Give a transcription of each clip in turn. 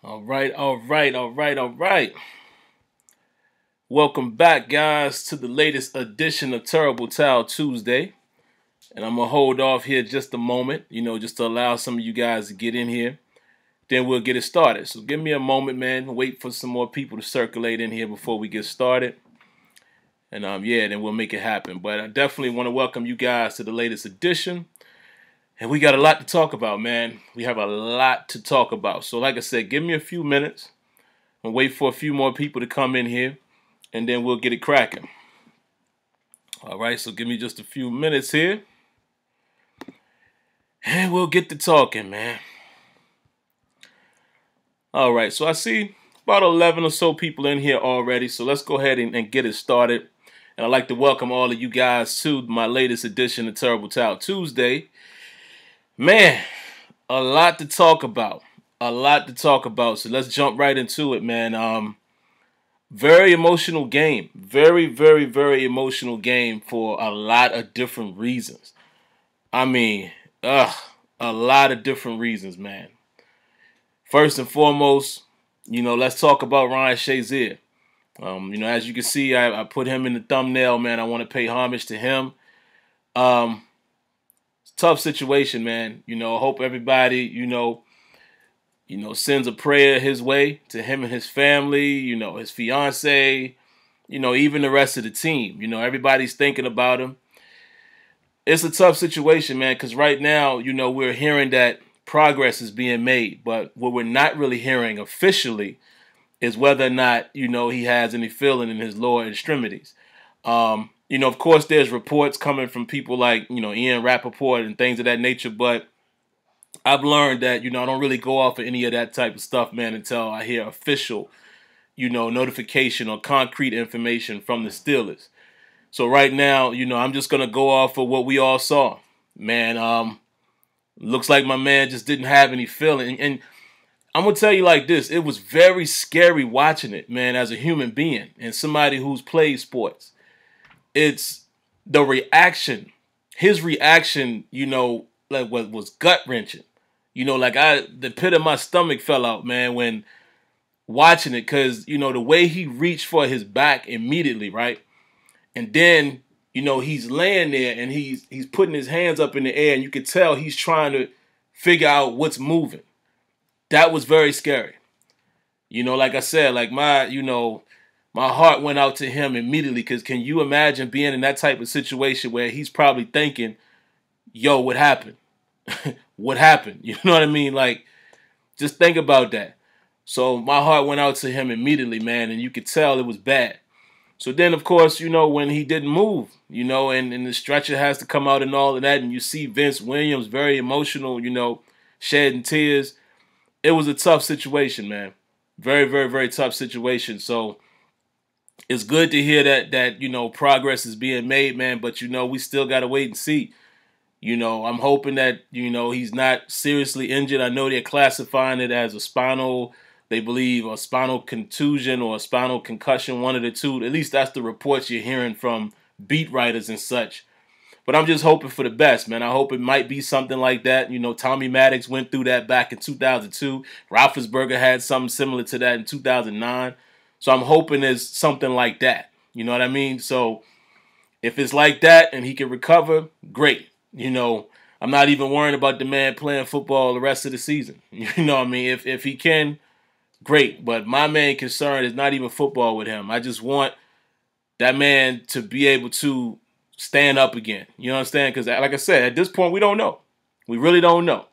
All right. Welcome back, guys, to the latest edition of Terrible Towel Tuesday. And I'm going to hold off here just a moment, just to allow some of you guys to get in here. Then we'll get it started. So give me a moment, man. Wait for some more people to circulate in here before we get started. And, then we'll make it happen. But I definitely want to welcome you guys to the latest edition. And we got a lot to talk about, man. We have a lot to talk about. So like I said, give me a few minutes and wait for a few more people to come in here, and then we'll get it cracking. All right, so give me just a few minutes here, and we'll get to talking, man. All right, so I see about 11 or so people in here already, so let's go ahead and get it started. And I'd like to welcome all of you guys to my latest edition of Terrible Towel Tuesday. Man, a lot to talk about. So let's jump right into it, man. Very emotional game. Very, very, very emotional game for a lot of different reasons. I mean, a lot of different reasons, man. First and foremost, let's talk about Ryan Shazier. As you can see, I put him in the thumbnail, man. I want to pay homage to him. Tough situation, man. I hope everybody, sends a prayer his way to him and his family, his fiance, even the rest of the team. Everybody's thinking about him. It's a tough situation, man, because right now, we're hearing that progress is being made. But what we're not really hearing officially is whether or not, he has any feeling in his lower extremities. Of course, there's reports coming from people like, Ian Rappaport and things of that nature, but I've learned that, I don't really go off of any of that type of stuff, man, until I hear official, notification or concrete information from the Steelers. So right now, I'm just going to go off of what we all saw. Man, looks like my man just didn't have any feeling. And I'm going to tell you like this. It was very scary watching it, man, as a human being and somebody who's played sports. It's the reaction. His reaction, was gut-wrenching. The pit of my stomach fell out, man, when watching it, because, the way he reached for his back immediately, right? And then, he's laying there and he's putting his hands up in the air, and you could tell he's trying to figure out what's moving. That was very scary. Like I said, like my heart went out to him immediately, because can you imagine being in that type of situation where he's probably thinking, yo, what happened? What happened? You know what I mean? Like, just think about that. So my heart went out to him immediately, man, and you could tell it was bad. So then, of course, when he didn't move, and the stretcher has to come out and all of that, and you see Vince Williams very emotional, shedding tears. It was a tough situation, man. Very, very, very tough situation. So it's good to hear that progress is being made, man, but, we still got to wait and see. I'm hoping that, he's not seriously injured. I know they're classifying it as a spinal contusion or a spinal concussion, one of the two. At least that's the reports you're hearing from beat writers and such. But I'm just hoping for the best, man. I hope it might be something like that. Tommy Maddox went through that back in 2002. Roethlisberger had something similar to that in 2009. So I'm hoping it's something like that. You know what I mean? So if it's like that and he can recover, great. I'm not even worrying about the man playing football the rest of the season. You know what I mean? If he can, great. But my main concern is not even football with him. I just want that man to be able to stand up again. You understand? Because like I said, at this point, we don't know. We really don't know.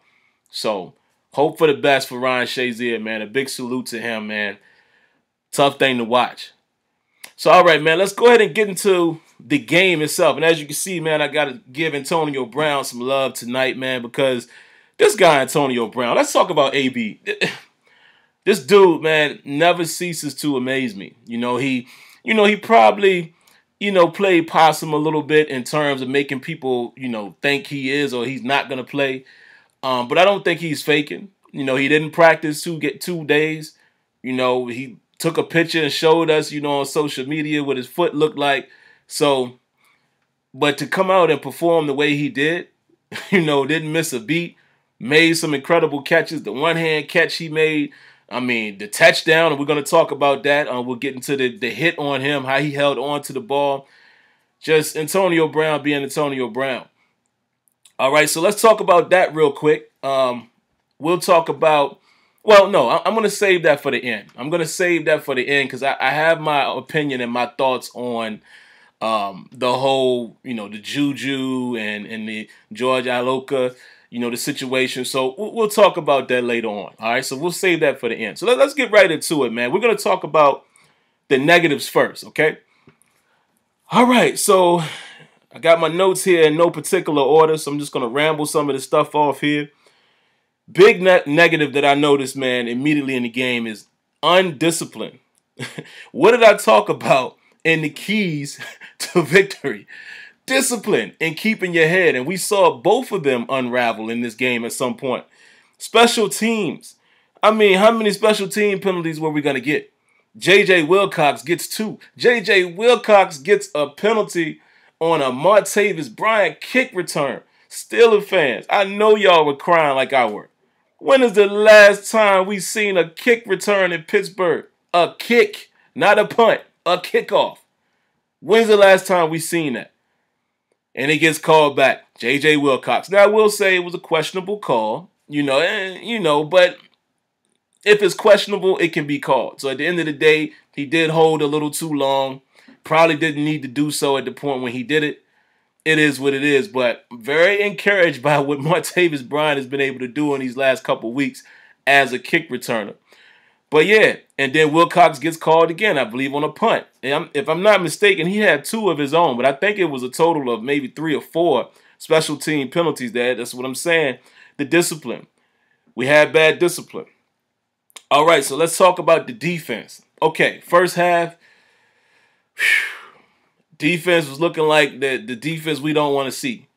So hope for the best for Ryan Shazier, man. A big salute to him, man. Tough thing to watch. So, all right, man, let's go ahead and get into the game itself. And as you can see, man, I got to give Antonio Brown some love tonight, man, because this guy, Antonio Brown, let's talk about AB. This dude, man, never ceases to amaze me. He probably, played possum a little bit in terms of making people, think he is or he's not going to play. But I don't think he's faking. He didn't practice 2 days. He took a picture and showed us, on social media what his foot looked like. So, but to come out and perform the way he did, didn't miss a beat, made some incredible catches. The one-hand catch he made I mean, the touchdown, and we're going to talk about that. We'll get into the hit on him, how he held on to the ball. Just Antonio Brown being Antonio Brown. All right, so let's talk about that real quick. We'll talk about, well, no, I'm going to save that for the end. I'm going to save that for the end because I have my opinion and my thoughts on the whole, the JuJu and the George Iloka, the situation. So we'll talk about that later on. All right, so we'll save that for the end. So let's get right into it, man. We're going to talk about the negatives first, okay? All right, so I got my notes here in no particular order, so I'm just going to ramble some of the stuff off here. Big negative that I noticed, man, immediately in the game is undisciplined. What did I talk about in the keys to victory? Discipline and keeping your head. And we saw both of them unravel in this game at some point. Special teams. I mean, how many special team penalties were we going to get? J.J. Wilcox gets 2. J.J. Wilcox gets a penalty on a Martavis Bryant kick return. Steelers fans, I know y'all were crying like I were. When is the last time we seen a kick return in Pittsburgh? A kick, not a punt, a kickoff. When's the last time we seen that? And it gets called back. J.J. Wilcox. Now, I will say it was a questionable call, but if it's questionable, it can be called. So at the end of the day, he did hold a little too long. Probably didn't need to do so at the point when he did it. It is what it is, but very encouraged by what Martavis Bryant has been able to do in these last couple weeks as a kick returner. But yeah, and then Wilcox gets called again, I believe, on a punt. And if I'm not mistaken, he had 2 of his own, but I think it was a total of maybe 3 or 4 special team penalties there. That's what I'm saying. The discipline. We had bad discipline. All right, so let's talk about the defense. Okay, first half. Defense was looking like the defense we don't want to see.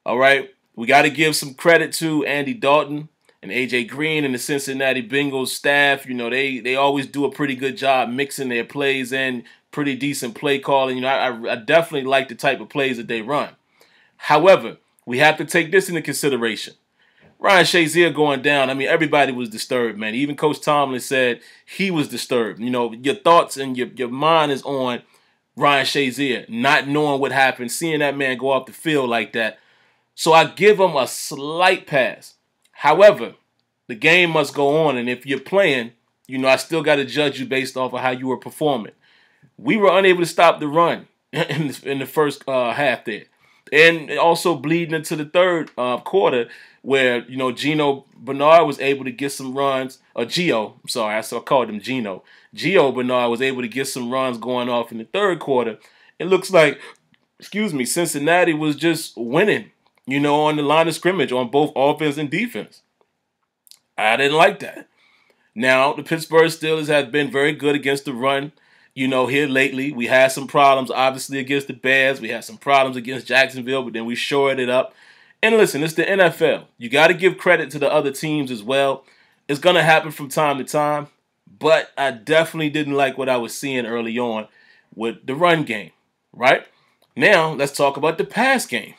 All right. We got to give some credit to Andy Dalton and A.J. Green and the Cincinnati Bengals staff. They always do a pretty good job mixing their plays in, pretty decent play calling. I definitely like the type of plays that they run. However, we have to take this into consideration. Ryan Shazier going down, I mean, everybody was disturbed, man. Even Coach Tomlin said he was disturbed. Your thoughts and your mind is on Ryan Shazier, not knowing what happened, seeing that man go off the field like that. So I give him a slight pass. However, the game must go on, and if you're playing, I still got to judge you based off of how you were performing. We were unable to stop the run in the first half there. And also bleeding into the third quarter where, Gino Bernard was able to get some runs. Or Gio, I'm sorry, I called him Gino. Gio Bernard was able to get some runs going off in the third quarter. It looks like, Cincinnati was just winning, on the line of scrimmage on both offense and defense. I didn't like that. Now, the Pittsburgh Steelers have been very good against the run. Here lately, we had some problems, obviously, against the Bears. We had some problems against Jacksonville, but then we shored it up. And listen, it's the NFL. You got to give credit to the other teams as well. It's going to happen from time to time, but I definitely didn't like what I was seeing early on with the run game, right? Now, let's talk about the pass game.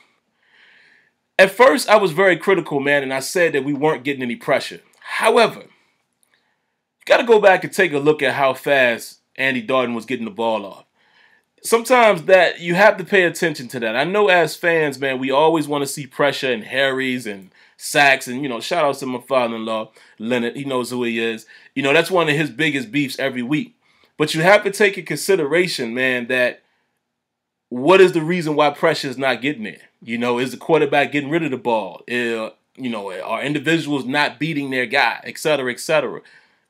At first, I was very critical, man, and I said that we weren't getting any pressure. However, you got to go back and take a look at how fast Andy Dalton was getting the ball off. Sometimes that you have to pay attention to that. I know as fans, man, we always want to see pressure and harries and sacks. And, shout out to my father-in-law, Leonard. He knows who he is. That's one of his biggest beefs every week. But you have to take in consideration, man, that what is the reason why pressure is not getting there? Is the quarterback getting rid of the ball? Are individuals not beating their guy, et cetera, et cetera?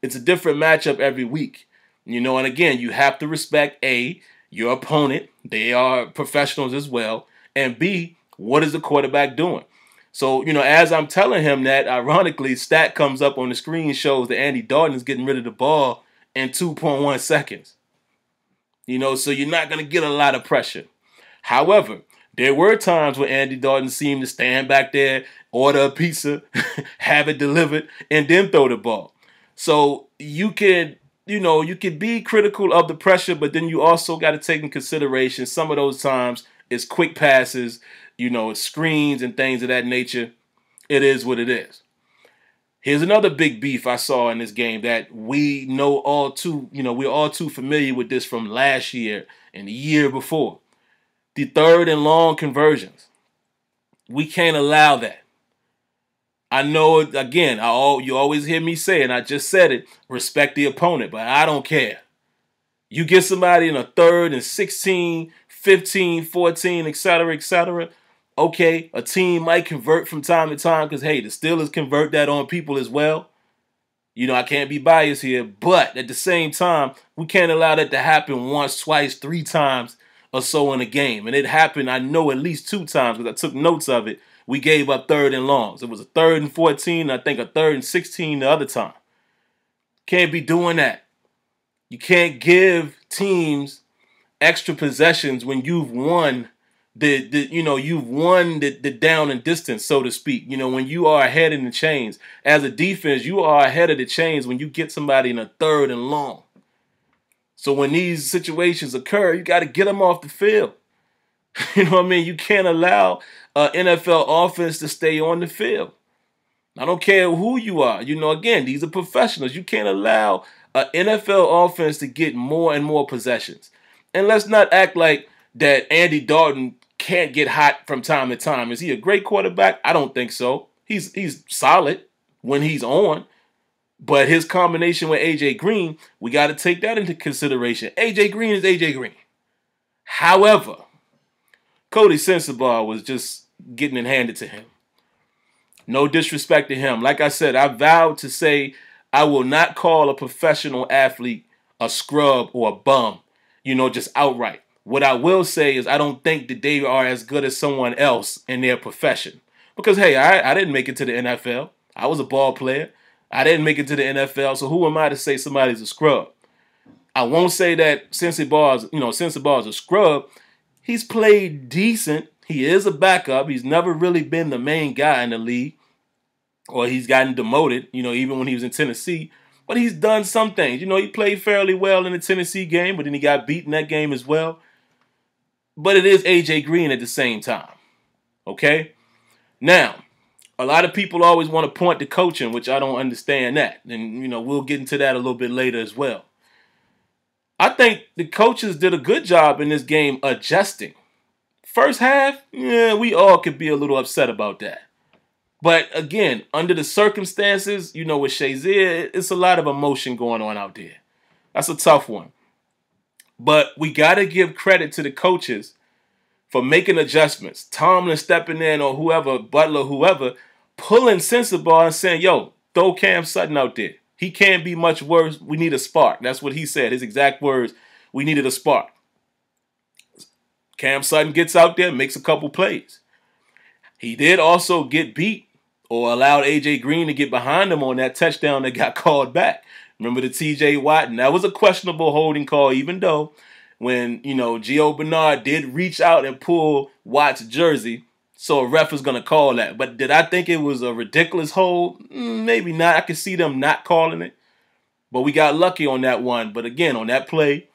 It's a different matchup every week. And again, you have to respect, A, your opponent. They are professionals as well. And B, what is the quarterback doing? So, as I'm telling him that, ironically, stat comes up on the screen, shows that Andy Dalton is getting rid of the ball in 2.1 seconds. So you're not going to get a lot of pressure. However, there were times where Andy Dalton seemed to stand back there, order a pizza, have it delivered, and then throw the ball. So you could be critical of the pressure, but then you also got to take in consideration some of those times it's quick passes, it's screens and things of that nature. It is what it is. Here's another big beef I saw in this game that we know all too, we're all too familiar with this from last year and the year before. The 3rd and long conversions. We can't allow that. I know, again, you always hear me say, and I just said it, respect the opponent, but I don't care. You get somebody in a 3rd and 16, 15, 14, etc., etc. Okay, a team might convert from time to time because, hey, the Steelers convert that on people as well. I can't be biased here, but at the same time, we can't allow that to happen once, twice, 3 times or so in a game. And it happened, I know, at least 2 times because I took notes of it. We gave up 3rd and longs. It was a 3rd and 14, and I think a 3rd and 16 the other time. Can't be doing that. You can't give teams extra possessions when you've won you've won the down and distance, so to speak. When you are ahead in the chains. As a defense, you are ahead of the chains when you get somebody in a 3rd and long. So when these situations occur, you got to get them off the field. You know what I mean? You can't allow an NFL offense to stay on the field. I don't care who you are. Again, these are professionals. You can't allow an NFL offense to get more and more possessions. And let's not act like that Andy Dalton can't get hot from time to time. Is he a great quarterback? I don't think so. He's solid when he's on. But his combination with A.J. Green, we got to take that into consideration. A.J. Green is A.J. Green. However, Cody Sensabaugh was just getting it handed to him. No disrespect to him. Like I said, I vowed to say I will not call a professional athlete a scrub or a bum, just outright. What I will say is I don't think that they are as good as someone else in their profession. Because, hey, I didn't make it to the NFL. I was a ball player. I didn't make it to the NFL, so who am I to say somebody's a scrub? I won't say that Sensabaugh is a scrub. He's played decent. He is a backup. He's never really been the main guy in the league. Or he's gotten demoted, even when he was in Tennessee. But he's done some things. He played fairly well in the Tennessee game, but then he got beat in that game as well. But it is A.J. Green at the same time. Okay? Now, a lot of people always want to point to coaching, which I don't understand that. And, we'll get into that a little bit later as well. I think the coaches did a good job in this game adjusting. First half, we all could be a little upset about that. But again, under the circumstances, with Shazier, it's a lot of emotion going on out there. That's a tough one. But we got to give credit to the coaches for making adjustments. Tomlin stepping in or whoever, Butler, whoever, pulling Sensabaugh and saying, yo, throw Cam Sutton out there. He can't be much worse. We need a spark. That's what he said. His exact words, we needed a spark. Cam Sutton gets out there, makes a couple plays. He did also get beat or allowed A.J. Green to get behind him on that touchdown that got called back. Remember the T.J. Watt? And that was a questionable holding call, even though when, Gio Bernard did reach out and pull Watt's jersey, so a ref was going to call that. But did I think it was a ridiculous hold? Maybe not. I could see them not calling it. But we got lucky on that one. But again, on that play,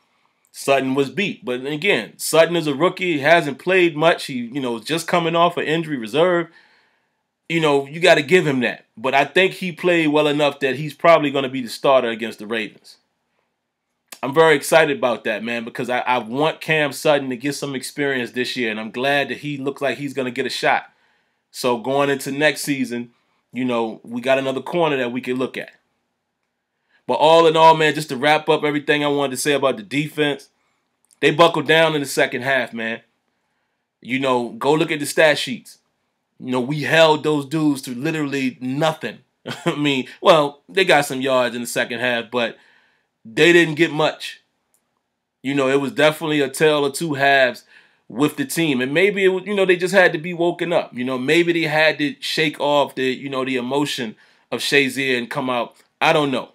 Sutton was beat. But again, Sutton is a rookie. He hasn't played much. He, is just coming off an injury reserve. You got to give him that. But I think he played well enough that he's probably going to be the starter against the Ravens. I'm very excited about that, man, because I want Cam Sutton to get some experience this year, and I'm glad that he looks like he's going to get a shot. So going into next season, we got another corner that we can look at. But all in all, man, just to wrap up everything I wanted to say about the defense, they buckled down in the second half, man. Go look at the stat sheets. We held those dudes to literally nothing. I mean, well, they got some yards in the second half, but they didn't get much. It was definitely a tale of two halves with the team. And maybe, it was, they just had to be woken up. Maybe they had to shake off the emotion of Shazier and come out. I don't know.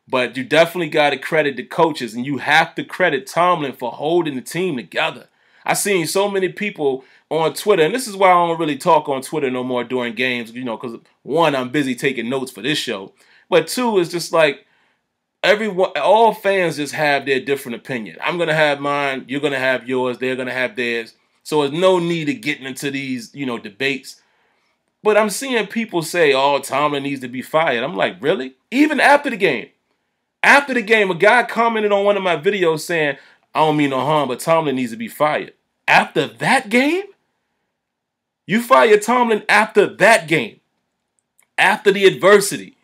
But you definitely got to credit the coaches, and you have to credit Tomlin for holding the team together. I've seen so many people on Twitter, and this is why I don't really talk on Twitter no more during games, because one, I'm busy taking notes for this show. But two, it's just like, all fans just have their different opinion. I'm going to have mine. You're going to have yours. They're going to have theirs. So there's no need of getting into these, debates. But I'm seeing people say, oh, Tomlin needs to be fired. I'm like, really? Even after the game. After the game, a guy commented on one of my videos saying, I don't mean no harm, but Tomlin needs to be fired. After that game? You fire Tomlin after that game. After the adversity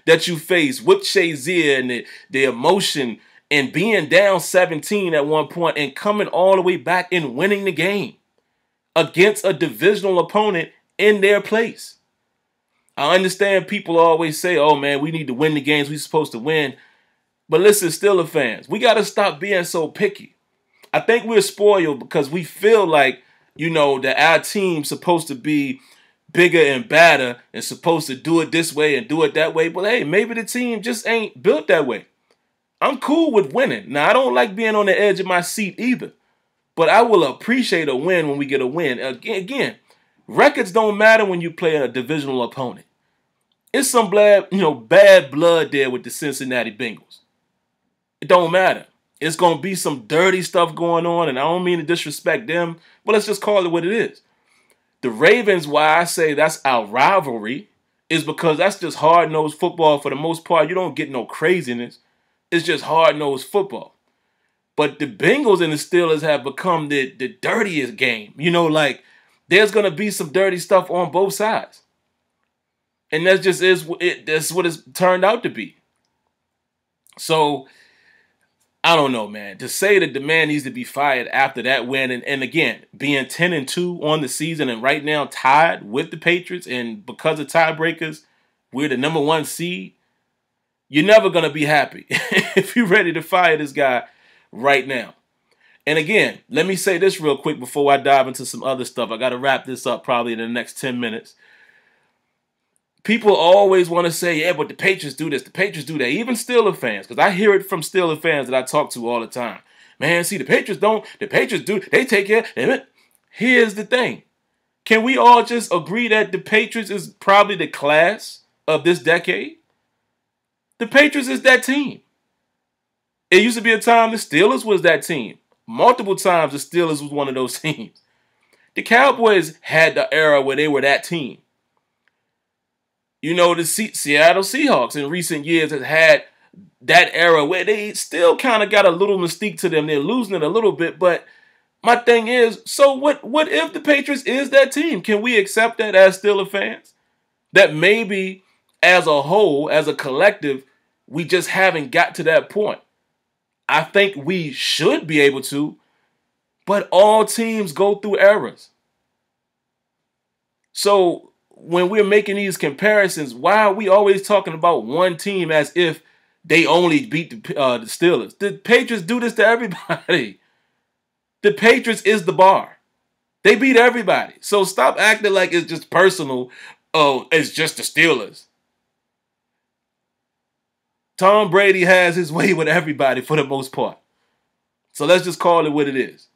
that you faced with Shazier and the emotion and being down 17 at one point and coming all the way back and winning the game against a divisional opponent in their place. I understand people always say, oh, man, we need to win the games we're supposed to win. But listen, Steelers fans, we got to stop being so picky. I think we're spoiled because we feel like, you know, that our team's supposed to be bigger and badder and supposed to do it this way and do it that way. But, hey, maybe the team just ain't built that way. I'm cool with winning. Now, I don't like being on the edge of my seat either. But I will appreciate a win when we get a win. Again, records don't matter when you play a divisional opponent. It's some bad blood there with the Cincinnati Bengals. It don't matter. It's going to be some dirty stuff going on, and I don't mean to disrespect them, but let's just call it what it is. The Ravens, why I say that's our rivalry, is because that's just hard-nosed football for the most part. You don't get no craziness. It's just hard-nosed football. But the Bengals and the Steelers have become the dirtiest game. You know, like, there's going to be some dirty stuff on both sides. And that's what it's turned out to be. So, I don't know, man. To say that the man needs to be fired after that win, and again, being 10-2 on the season and right now tied with the Patriots, and because of tiebreakers, we're the #1 seed, you're never going to be happy if you're ready to fire this guy right now. And again, let me say this real quick before I dive into some other stuff. I got to wrap this up probably in the next 10 minutes. People always want to say, yeah, but the Patriots do this, the Patriots do that. Even Steelers fans, because I hear it from Steelers fans that I talk to all the time. Man, see, the Patriots do, they take care. Here's the thing. Can we all just agree that the Patriots is probably the class of this decade? The Patriots is that team. It used to be a time the Steelers was that team. Multiple times the Steelers was one of those teams. The Cowboys had the era where they were that team. You know, the Seattle Seahawks in recent years has had that era where they still kind of got a little mystique to them. They're losing it a little bit, but my thing is, so what if the Patriots is that team? Can we accept that as Steelers fans? That maybe as a whole, as a collective, we just haven't got to that point. I think we should be able to, but all teams go through eras. So when we're making these comparisons, why are we always talking about one team as if they only beat the Steelers? The Patriots do this to everybody. The Patriots is the bar. They beat everybody. So stop acting like it's just personal. Oh, it's just the Steelers. Tom Brady has his way with everybody for the most part. So let's just call it what it is.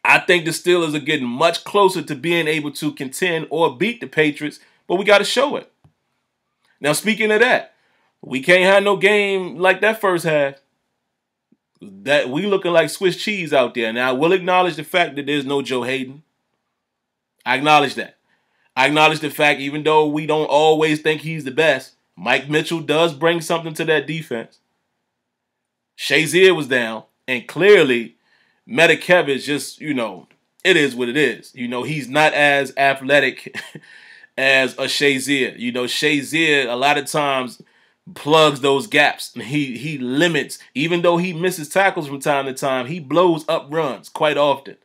I think the Steelers are getting much closer to being able to contend or beat the Patriots, but we got to show it. Now, speaking of that, we can't have no game like that first half. That we looking like Swiss cheese out there. Now, I will acknowledge the fact that there's no Joe Hayden. I acknowledge that. I acknowledge the fact, even though we don't always think he's the best, Mike Mitchell does bring something to that defense. Shazier was down, and clearly Metcalf just, it is what it is. He's not as athletic as a Shazier. Shazier a lot of times plugs those gaps. He limits, even though he misses tackles from time to time, he blows up runs quite often.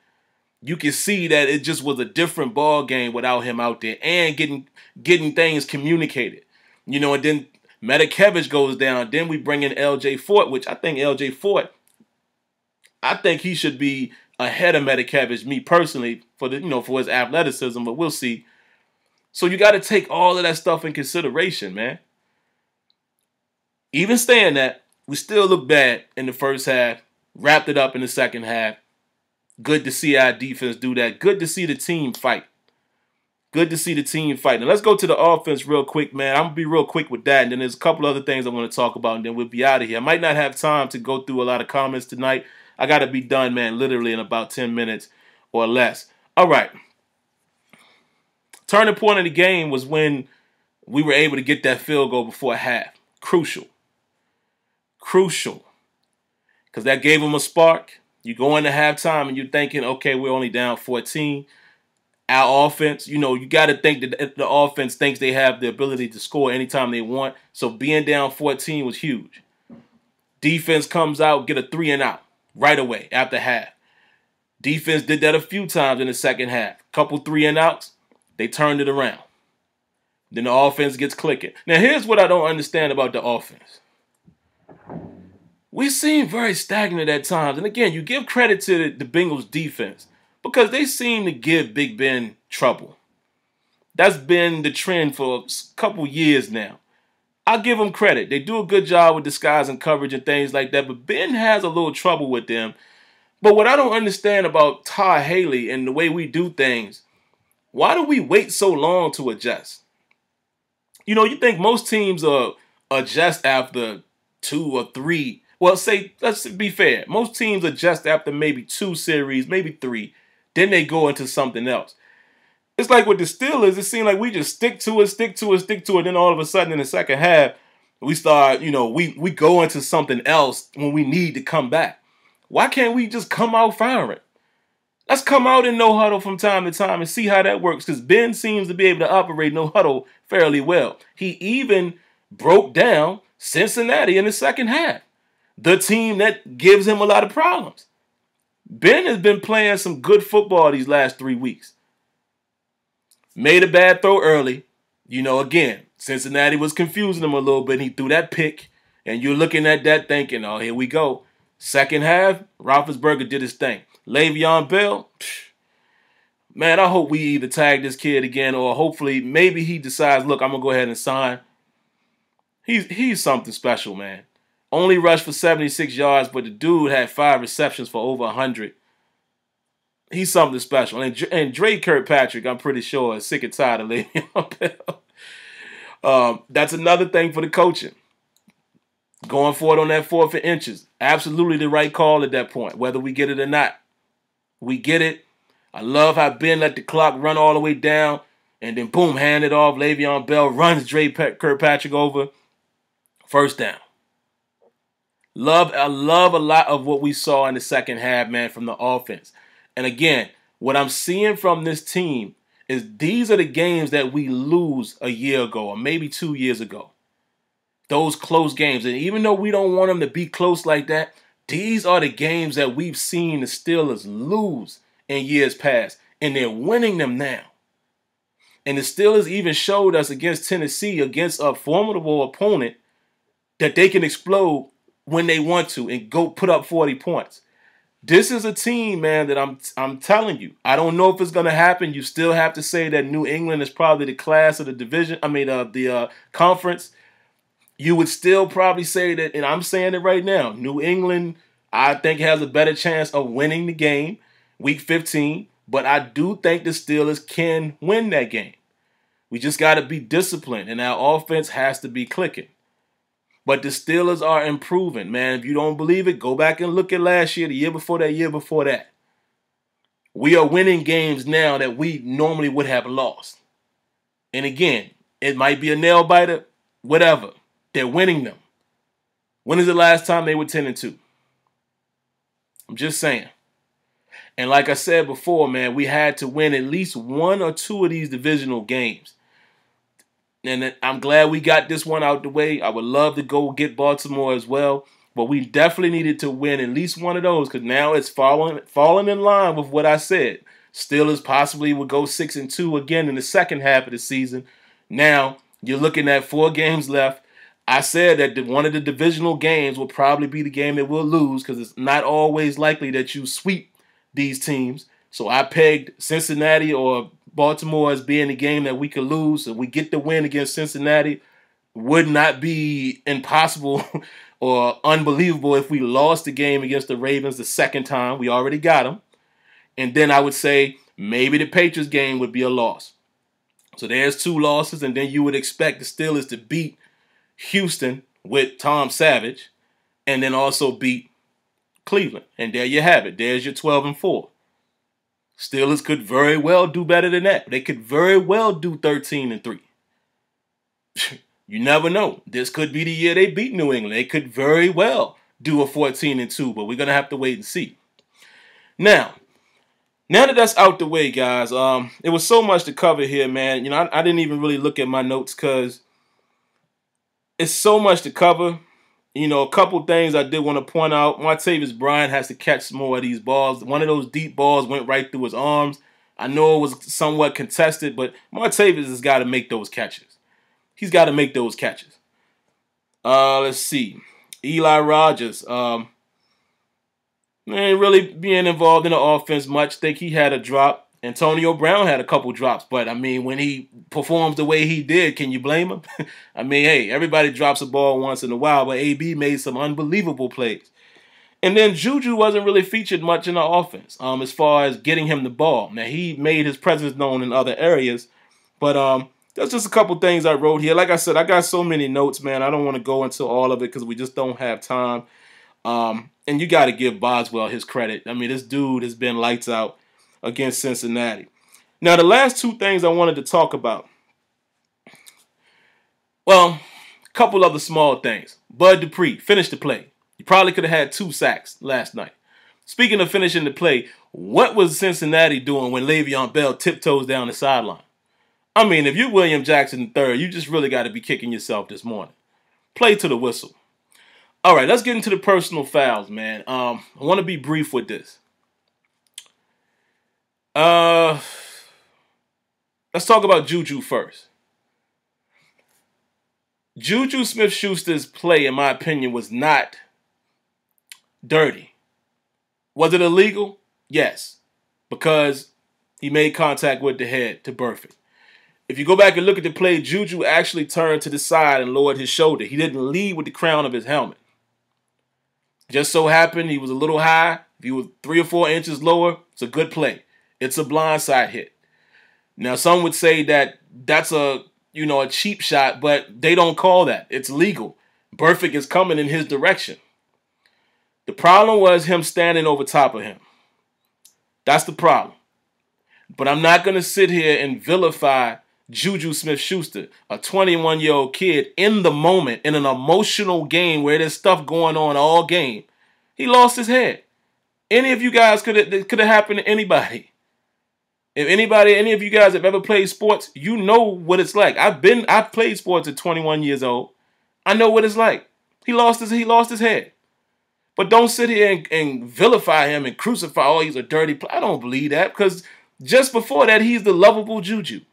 You can see that it just was a different ball game without him out there and getting things communicated. And then Metcalf goes down. Then we bring in LJ Fort, which I think LJ Fort, I think he should be ahead of Metcalf, me personally, for his athleticism, but we'll see. So you got to take all of that stuff in consideration, man. Even saying that, we still look bad in the first half, wrapped it up in the second half. Good to see our defense do that. Good to see the team fight. Good to see the team fight. Now, let's go to the offense real quick, man. I'm going to be real quick with that, and then there's a couple other things I want to talk about, and then we'll be out of here. I might not have time to go through a lot of comments tonight. I got to be done, man, literally in about 10 minutes or less. All right. Turning point of the game was when we were able to get that field goal before half. Crucial. Crucial. Because that gave them a spark. You go into halftime and you're thinking, okay, we're only down 14. Our offense, you know, you got to think that the offense thinks they have the ability to score anytime they want. So being down 14 was huge. Defense comes out, get a 3 and out right away after half. Defense did that a few times in the second half. Couple 3 and outs, they turned it around. Then the offense gets clicking. Now, here's what I don't understand about the offense. We seem very stagnant at times. And again, you give credit to the Bengals defense because they seem to give Big Ben trouble. That's been the trend for a couple years now. I'll give them credit. They do a good job with disguise and coverage and things like that, but Ben has a little trouble with them. But what I don't understand about Todd Haley and the way we do things, why do we wait so long to adjust? You know, you think most teams adjust after 2 or 3. Well, let's be fair. Most teams adjust after maybe 2 series, maybe 3. Then they go into something else. It's like with the Steelers, it seemed like we just stick to it. Then all of a sudden in the second half, we start, you know, we go into something else when we need to come back. Why can't we just come out firing? Let's come out in no huddle from time to time and see how that works, because Ben seems to be able to operate no huddle fairly well. He even broke down Cincinnati in the second half, the team that gives him a lot of problems. Ben has been playing some good football these last 3 weeks. Made a bad throw early. You know, again, Cincinnati was confusing him a little bit. He threw that pick, and you're looking at that thinking, oh, here we go. Second half, Roethlisberger did his thing. Le'Veon Bell, man, I hope we either tag this kid again or hopefully maybe he decides, look, I'm going to go ahead and sign. He's something special, man. Only rushed for 76 yards, but the dude had 5 receptions for over 100. He's something special. And Dre Kirkpatrick, I'm pretty sure, is sick and tired of Le'Veon Bell. That's another thing for the coaching. Going for it on that 4th and inches. Absolutely the right call at that point, whether we get it or not. We get it. I love how Ben let the clock run all the way down and then, boom, hand it off. Le'Veon Bell runs Dre Kirkpatrick over. First down. I love a lot of what we saw in the second half, man, from the offense. And again, what I'm seeing from this team is these are the games that we lose a year ago or maybe 2 years ago. Those close games. And even though we don't want them to be close like that, these are the games that we've seen the Steelers lose in years past. And they're winning them now. And the Steelers even showed us against Tennessee, against a formidable opponent, that they can explode when they want to and go put up 40 points. This is a team, man, that I'm telling you. I don't know if it's going to happen. You still have to say that New England is probably the class of the division. The conference. You would still probably say that, and I'm saying it right now, New England, I think, has a better chance of winning the game, Week 15. But I do think the Steelers can win that game. We just got to be disciplined, and our offense has to be clicking. But the Steelers are improving, man. If you don't believe it, go back and look at last year, the year before that. We are winning games now that we normally would have lost. And again, it might be a nail biter, whatever. They're winning them. When is the last time they were 10-2? I'm just saying. And like I said before, man, we had to win at least 1 or 2 of these divisional games. And I'm glad we got this one out the way. I would love to go get Baltimore as well. But we definitely needed to win at least one of those because now it's falling in line with what I said. Steelers possibly would go 6-2 again in the second half of the season. Now you're looking at 4 games left. I said that one of the divisional games will probably be the game that we'll lose because it's not always likely that you sweep these teams. So I pegged Cincinnati or Baltimore as being the game that we could lose. If we get the win against Cincinnati, would not be impossible or unbelievable if we lost the game against the Ravens the second time. We already got them. And then I would say maybe the Patriots game would be a loss. So there's 2 losses, and then you would expect the Steelers to beat Houston with Tom Savage and then also beat Cleveland. And there you have it. There's your 12-4. Steelers could very well do better than that. They could very well do 13-3. You never know. This could be the year they beat New England. They could very well do a 14-2, but we're going to have to wait and see. Now that that's out the way, guys, it was so much to cover here, man. You know, I didn't even really look at my notes because it's so much to cover. You know, a couple things I did want to point out. Martavis Bryant has to catch more of these balls. One of those deep balls went right through his arms. I know it was somewhat contested, but Martavis has got to make those catches. He's got to make those catches. Let's see. Eli Rogers. Ain't really being involved in the offense much. Think he had a drop. Antonio Brown had a couple drops. But, I mean, when he performs the way he did, can you blame him? I mean, hey, everybody drops a ball once in a while, but AB made some unbelievable plays. And then JuJu wasn't really featured much in the offense as far as getting him the ball. Now, he made his presence known in other areas. But there's just a couple things I wrote here. Like I said, I got so many notes, man. I don't want to go into all of it because we just don't have time. And you got to give Boswell his credit. I mean, this dude has been lights out against Cincinnati. Now, the last two things I wanted to talk about. Well, a couple other small things. Bud Dupree finished the play. You probably could have had 2 sacks last night. Speaking of finishing the play, what was Cincinnati doing when Le'Veon Bell tiptoes down the sideline? I mean, if you're William Jackson III, you just really got to be kicking yourself this morning. Play to the whistle. All right, let's get into the personal fouls, man. I want to be brief with this. Let's talk about JuJu first. JuJu Smith-Schuster's play, in my opinion, was not dirty. Was it illegal? Yes, because he made contact with the head to birth it. If you go back and look at the play, JuJu actually turned to the side and lowered his shoulder. He didn't lead with the crown of his helmet. Just so happened he was a little high. If he was 3 or 4 inches lower, it's a good play. It's a blindside hit. Now, some would say that that's a cheap shot, but they don't call that. It's legal. Burfict is coming in his direction. The problem was him standing over top of him. That's the problem. But I'm not going to sit here and vilify JuJu Smith-Schuster, a 21-year-old kid in the moment, in an emotional game where there's stuff going on all game. He lost his head. Any of you guys could have happened to anybody. If any of you guys have ever played sports, you know what it's like. I've played sports at 21 years old. I know what it's like. He lost his head. But don't sit here and vilify him and crucify, oh, he's a dirty player. I don't believe that, because just before that, he's the lovable JuJu.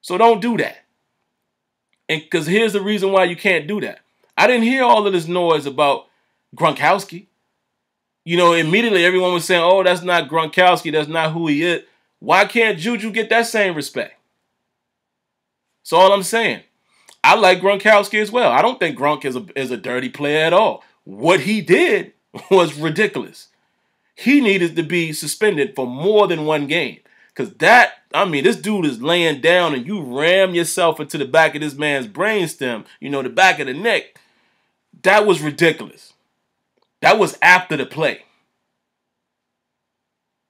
So don't do that. And because here's the reason why you can't do that. I didn't hear all of this noise about Gronkowski. You know, immediately everyone was saying, oh, that's not Gronkowski. That's not who he is. Why can't JuJu get that same respect? That's all I'm saying. I like Gronkowski as well. I don't think Gronk is a dirty player at all. What he did was ridiculous. He needed to be suspended for more than 1 game. Because this dude is laying down and you ram yourself into the back of this man's brainstem, the back of the neck. That was ridiculous. That was after the play.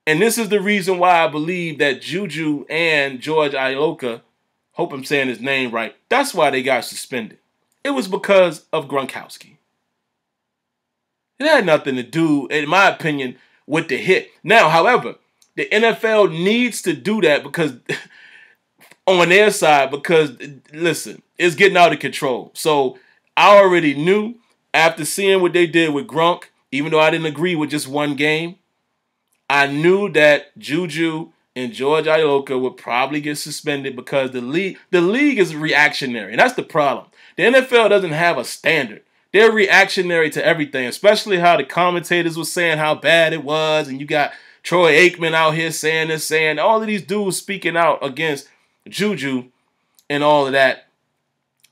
And this is the reason why I believe that JuJu and George Iloka, hope I'm saying his name right, that's why they got suspended. It was because of Gronkowski. It had nothing to do, in my opinion, with the hit. Now, however, the NFL needs to do that because on their side, because, listen, it's getting out of control. So I already knew after seeing what they did with Gronk, even though I didn't agree with just 1 game, I knew that JuJu and George Iloka would probably get suspended because the league is reactionary. And that's the problem. The NFL doesn't have a standard. They're reactionary to everything, especially how the commentators were saying how bad it was. And you got Troy Aikman out here saying this, saying all of these dudes speaking out against JuJu and all of that.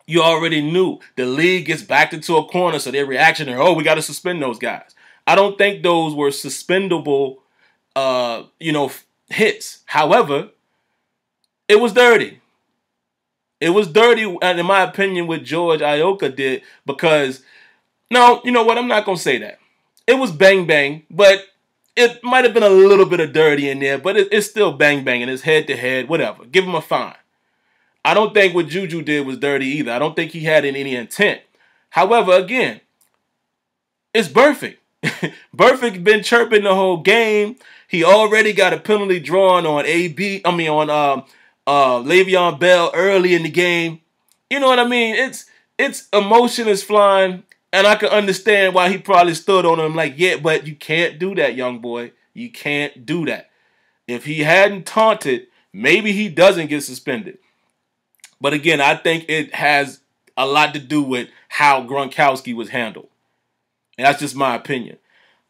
You already knew the league gets backed into a corner, so they're reactionary. Oh, we got to suspend those guys. I don't think those were suspendable, hits. However, it was dirty. It was dirty, in my opinion, what George Iloka did because, no, you know what? I'm not going to say that. It was bang, bang, but it might have been a little bit of dirty in there, but it's still bang bang and it's head to head, whatever. Give him a fine. I don't think what JuJu did was dirty either. I don't think he had any intent. However, again, it's Burfict. Burfict been chirping the whole game. He already got a penalty drawn on Le'Veon Bell early in the game. You know what I mean? It's emotion is flying, and I can understand why he probably stood on him like, yeah, but you can't do that, young boy. You can't do that. If he hadn't taunted, maybe he doesn't get suspended. But again, I think it has a lot to do with how Gronkowski was handled. And that's just my opinion.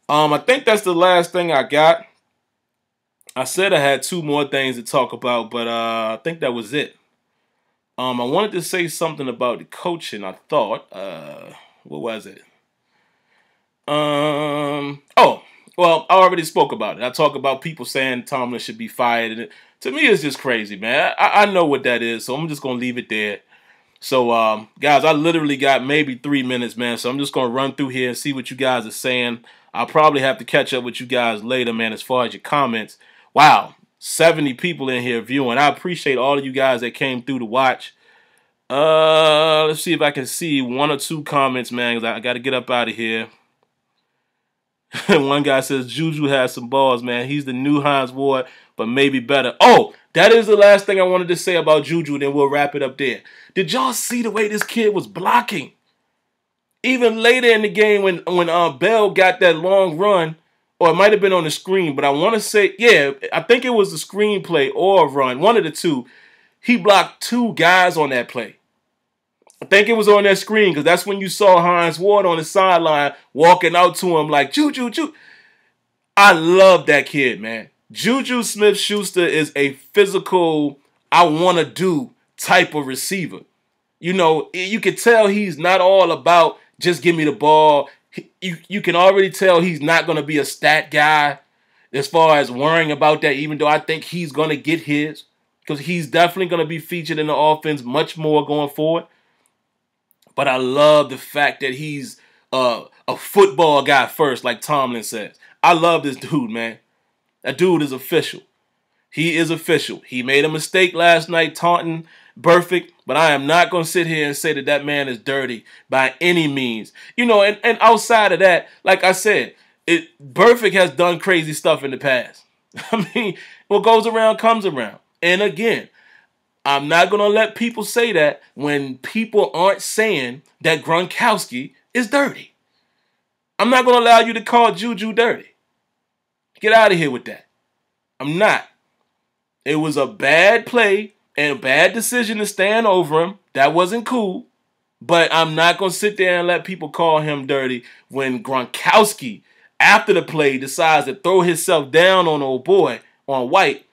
I think that's the last thing I got. I said I had 2 more things to talk about, but I think that was it. I wanted to say something about the coaching, I thought. What was it? Oh, well, I already spoke about it. I talk about people saying Tomlin should be fired. And to me, it's just crazy, man. I know what that is, so I'm just going to leave it there. So, guys, I literally got maybe 3 minutes, man. So I'm just going to run through here and see what you guys are saying. I'll probably have to catch up with you guys later, man, as far as your comments. Wow, 70 people in here viewing. I appreciate all of you guys that came through to watch. Let's see if I can see 1 or 2 comments, man, because I got to get up out of here. One guy says, JuJu has some balls, man. He's the new Hines Ward, but maybe better. Oh, that is the last thing I wanted to say about JuJu, then we'll wrap it up there. Did y'all see the way this kid was blocking? Even later in the game when Bell got that long run, or it might have been on the screen, but I want to say, yeah, I think it was the screenplay or a run, one of the two. He blocked 2 guys on that play. I think it was on that screen because that's when you saw Hines Ward on the sideline walking out to him like, JuJu. I love that kid, man. JuJu SmithSchuster is a physical, I want to do type of receiver. You know, you can tell he's not all about just give me the ball. You can already tell he's not going to be a stat guy as far as worrying about that, even though I think he's going to get his because he's definitely going to be featured in the offense much more going forward. But I love the fact that he's a football guy first, like Tomlin says. I love this dude, man. That dude is official. He is official. He made a mistake last night taunting Burfict, but I am not going to sit here and say that that man is dirty by any means. You know, and outside of that, like I said, Burfict has done crazy stuff in the past. I mean, what goes around comes around. And again, I'm not going to let people say that when people aren't saying that Gronkowski is dirty. I'm not going to allow you to call JuJu dirty. Get out of here with that. I'm not. It was a bad play and a bad decision to stand over him. That wasn't cool. But I'm not going to sit there and let people call him dirty when Gronkowski, after the play, decides to throw himself down on old boy, on White.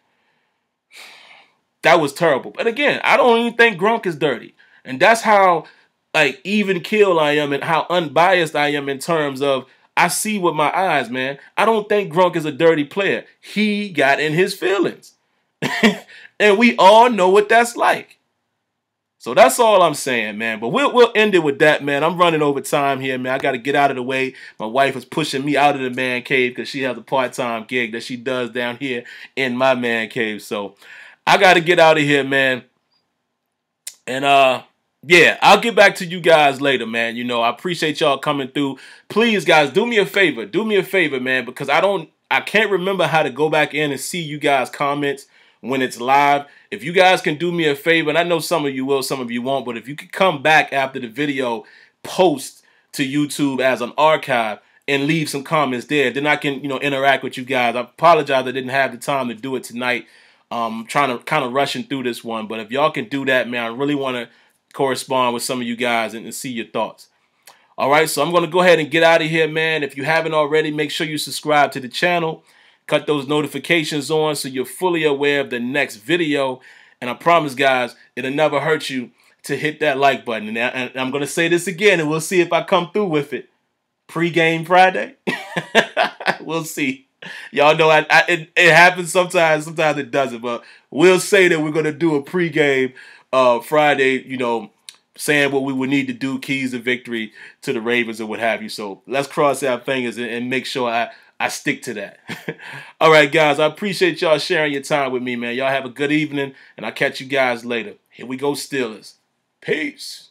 That was terrible. But again, I don't even think Gronk is dirty. And that's how like even keel I am and how unbiased I am in terms of I see with my eyes, man. I don't think Gronk is a dirty player. He got in his feelings. And we all know what that's like. So that's all I'm saying, man. But we'll end it with that, man. I'm running over time here, man. I got to get out of the way. My wife is pushing me out of the man cave because she has a part-time gig that she does down here in my man cave. So I got to get out of here, man. And, yeah, I'll get back to you guys later, man. You know, I appreciate y'all coming through. Please, guys, do me a favor. Do me a favor, man, because I can't remember how to go back in and see you guys' comments when it's live. If you guys can do me a favor, and I know some of you will, some of you won't, but if you could come back after the video post to YouTube as an archive and leave some comments there, then I can, you know, interact with you guys. I apologize I didn't have the time to do it tonight. Trying to kind of rushing through this one, but if y'all can do that, man, I really want to correspond with some of you guys and see your thoughts. All right, so I'm going to go ahead and get out of here, man. If you haven't already, make sure you subscribe to the channel. Cut those notifications on so you're fully aware of the next video. And I promise, guys, it'll never hurt you to hit that like button. And I'm going to say this again, and we'll see if I come through with it. Pre-game Friday? We'll see. Y'all know it happens sometimes. Sometimes it doesn't. But we'll say that we're going to do a pre-game Friday, you know, saying what we would need to do, keys to victory to the Ravens or what have you. So let's cross our fingers and make sure I I stick to that. All right, guys, I appreciate y'all sharing your time with me, man. Y'all have a good evening, and I'll catch you guys later. Here we go, Steelers. Peace.